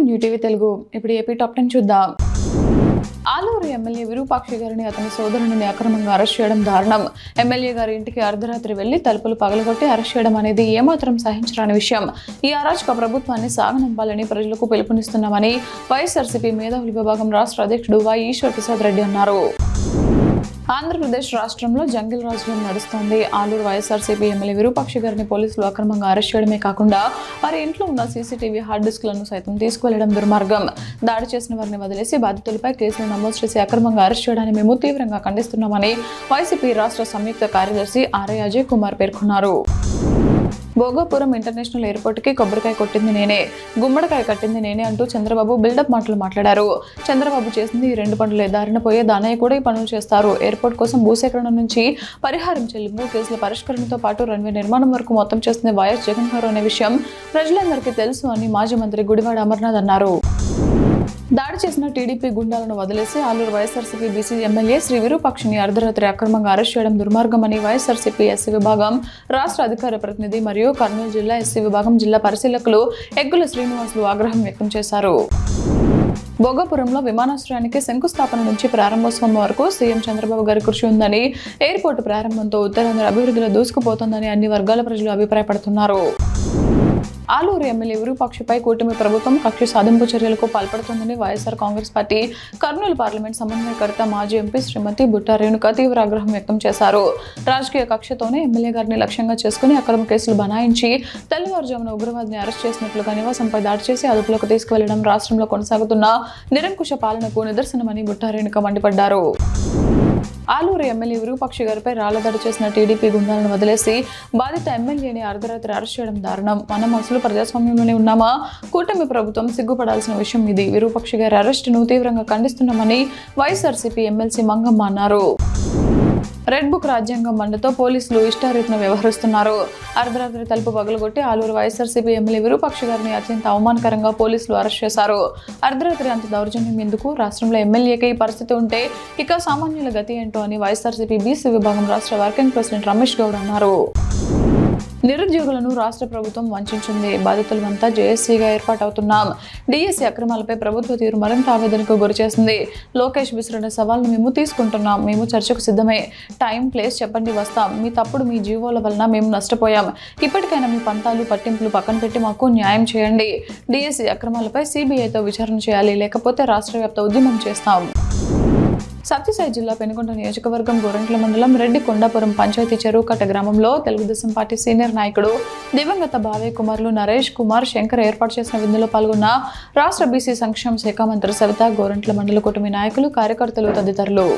New TV Telugu. ఇప్పుడు AP top 10 చూద్దాం. Aluru MLA Virupakshi గారిని అతని సోదరుని అక్రమంగా అరెస్ట్ చేయడం దారుణం. ఎమ్మెల్యే గారి ఇంటికి అర్ధరాత్రి వెళ్లి తలుపులు పగలగొట్టి అరెస్ట్ చేయడం అనేది ఏమాత్రం సహించరాని విషయం. ఈ అరాచక ప్రభుత్వాన్ని సాగనంపాలని ప్రజలకు పిలుపునిస్తున్నామని వైఎస్ఆర్సీపీ మేధావుల విభాగం రాష్ట్ర అధ్యక్షుడు వై ఈశ్వర్ ప్రసాద్ రెడ్డి అన్నారు. ఆంధ్రప్రదేశ్ రాష్ట్రంలో జంగిల్ రాజ్యం నడుస్తోంది. ఆలూరు వైఎస్ఆర్సీపీ ఎమ్మెల్యే విరూపాక్షి గారిని పోలీసులు అక్రమంగా అరెస్ట్ చేయడమే కాకుండా వారి ఇంట్లో ఉన్న సీసీటీవీ హార్డ్ డిస్క్లను సైతం తీసుకువెళ్లడం దుర్మార్గం. దాడి చేసిన వారిని వదిలేసి బాధితులపై కేసులు నమోదు చేసి అక్రమంగా అరెస్ట్ చేయడాన్ని మేము తీవ్రంగా ఖండిస్తున్నామని వైసీపీ రాష్ట్ర సంయుక్త కార్యదర్శి ఆర్ఐ అజయ్ కుమార్ పేర్కొన్నారు. భోగాపురం ఇంటర్నేషనల్ ఎయిర్పోర్ట్ కి కొబ్బరికాయ కొట్టింది నేనే, గుమ్మడికాయ కట్టింది నేనే అంటూ చంద్రబాబు బిల్డప్ మాటలు మాట్లాడారు. చంద్రబాబు చేసింది ఈ రెండు పనులే. దారిన పోయే దానయ్య కూడా ఈ పనులు చేస్తారు. ఎయిర్పోర్ట్ కోసం భూసేకరణ నుంచి పరిహారం చెల్లింపు, కేసుల పరిష్కరణతో పాటు రన్వే నిర్మాణం వరకు మొత్తం చేస్తుంది వైఎస్ జగన్ గారు అనే విషయం ప్రజలందరికీ తెలుసు అని మాజీ మంత్రి గుడివాడ అమర్నాథ్ అన్నారు. దాడి చేసిన టీడీపీ గుండాలను వదిలేసి ఆలూరు వైఎస్ఆర్సీపీ బీసీ ఎమ్మెల్యే శ్రీ విరూపాక్షిని అర్ధరాత్రి అక్రమంగా అరెస్ట్ చేయడం దుర్మార్గమని వైఎస్ఆర్సీపీ ఎస్సీ విభాగం రాష్ట్ర అధికార ప్రతినిధి మరియు కర్నూలు జిల్లా ఎస్సీ విభాగం జిల్లా పరిశీలకులు ఎగ్గుల శ్రీనివాసులు ఆగ్రహం వ్యక్తం చేశారు. భోగాపురంలో విమానాశ్రయానికి శంకుస్థాపన నుంచి ప్రారంభోత్సవం వరకు సీఎం చంద్రబాబు గారి కృషి ఉందని, ఎయిర్పోర్టు ప్రారంభంతో ఉత్తరాంధ్ర అభివృద్ధిలో దూసుకుపోతోందని అన్ని వర్గాల ప్రజలు అభిప్రాయపడుతున్నారు. ఆలూరు ఎమ్మెల్యే విరూపాక్షిపై కూటమి ప్రభుత్వం కక్ష సాధింపు చర్యలకు పాల్పడుతోందని వైఎస్ఆర్ కాంగ్రెస్ పార్టీ కర్నూలు పార్లమెంట్ సమన్వయకర్త మాజీ ఎంపీ శ్రీమతి బుట్టా రేణుక తీవ్ర ఆగ్రహం వ్యక్తం చేశారు. రాజకీయ కక్షతోనే ఎమ్మెల్యే గారిని లక్ష్యంగా చేసుకుని అక్రమ కేసులు బనాయించి తెల్లవారుజామున ఉగ్రవాదిని అరెస్ట్ చేసినట్లుగా నివాసంపై దాడి చేసి అదుపులోకి తీసుకువెళ్లడం రాష్ట్రంలో కొనసాగుతున్న నిరంకుశ పాలనకు నిదర్శనమని బుట్టా రేణుక మండిపడ్డారు. ఆలూరు ఎమ్మెల్యే విరూపాక్షి గారిపై రాళ్లదాడి చేసిన టీడీపీ గుండాలను వదిలేసి బాధిత ఎమ్మెల్యేని అర్ధరాత్రి అరెస్ట్ చేయడం దారుణం. మనం అసలు ప్రజాస్వామ్యంలోనే ఉన్నామా? కూటమి ప్రభుత్వం సిగ్గుపడాల్సిన విషయం ఇది. విరూపాక్షి గారి అరెస్టును తీవ్రంగా ఖండిస్తున్నామని వైఎస్ఆర్సీపీ ఎమ్మెల్సీ మంగమ్మ అన్నారు. రెడ్ బుక్ రాజ్యాంగం మండతో పోలీసులు ఇష్టారీతిన వ్యవహరిస్తున్నారు. అర్ధరాత్రి తలుపు పగలగొట్టి ఆలూరు వైఎస్ఆర్సీపీ ఎమ్మెల్యే విరూపాక్షి గారిని అత్యంత అవమానకరంగా పోలీసులు అరెస్ట్ చేశారు. అర్ధరాత్రి అంత దౌర్జన్యం ఎందుకు? రాష్ట్రంలో ఎమ్మెల్యేకి ఈ పరిస్థితి ఉంటే ఇక సామాన్యుల గతి ఏంటో అని వైఎస్ఆర్సీపీ బీసీ విభాగం రాష్ట్ర వర్కింగ్ ప్రెసిడెంట్ రమేష్ గౌడ్ అన్నారు. నిరుద్యోగులను రాష్ట్ర ప్రభుత్వం వంచింది. బాధితులంతా జేఏసీగా ఏర్పాటవుతున్నాం. డిఎస్సీ అక్రమాలపై ప్రభుత్వ తీరు మరింత ఆవేదనకు గురిచేసింది. లోకేష్ విసిరిన సవాల్ను మేము తీసుకుంటున్నాం. మేము చర్చకు సిద్ధమే. టైం, ప్లేస్ చెప్పండి, వస్తాం. మీ తప్పుడు మీ జీవోల వలన మేము నష్టపోయాం. ఇప్పటికైనా మీ పంతాలు పట్టింపులు పక్కన పెట్టి మాకు న్యాయం చేయండి. డిఎస్సీ అక్రమాలపై సిబిఐతో విచారణ చేయాలి, లేకపోతే రాష్ట్ర వ్యాప్త ఉద్యమం చేస్తాం. సత్యసాయి జిల్లా పెనుగొండ నియోజకవర్గం గోరంట్ల మండలం రెడ్డి కొండాపురం పంచాయతీ చెరువుకట్ట గ్రామంలో తెలుగుదేశం పార్టీ సీనియర్ నాయకుడు దివంగత భావే కుమారులు నరేష్ కుమార్ శంకర్ ఏర్పాటు చేసిన విందులో పాల్గొన్న రాష్ట్ర బీసీ సంక్షేమ శాఖ మంత్రి సవిత, గోరంట్ల మండల కూటమి నాయకులు, కార్యకర్తలు తదితరులు.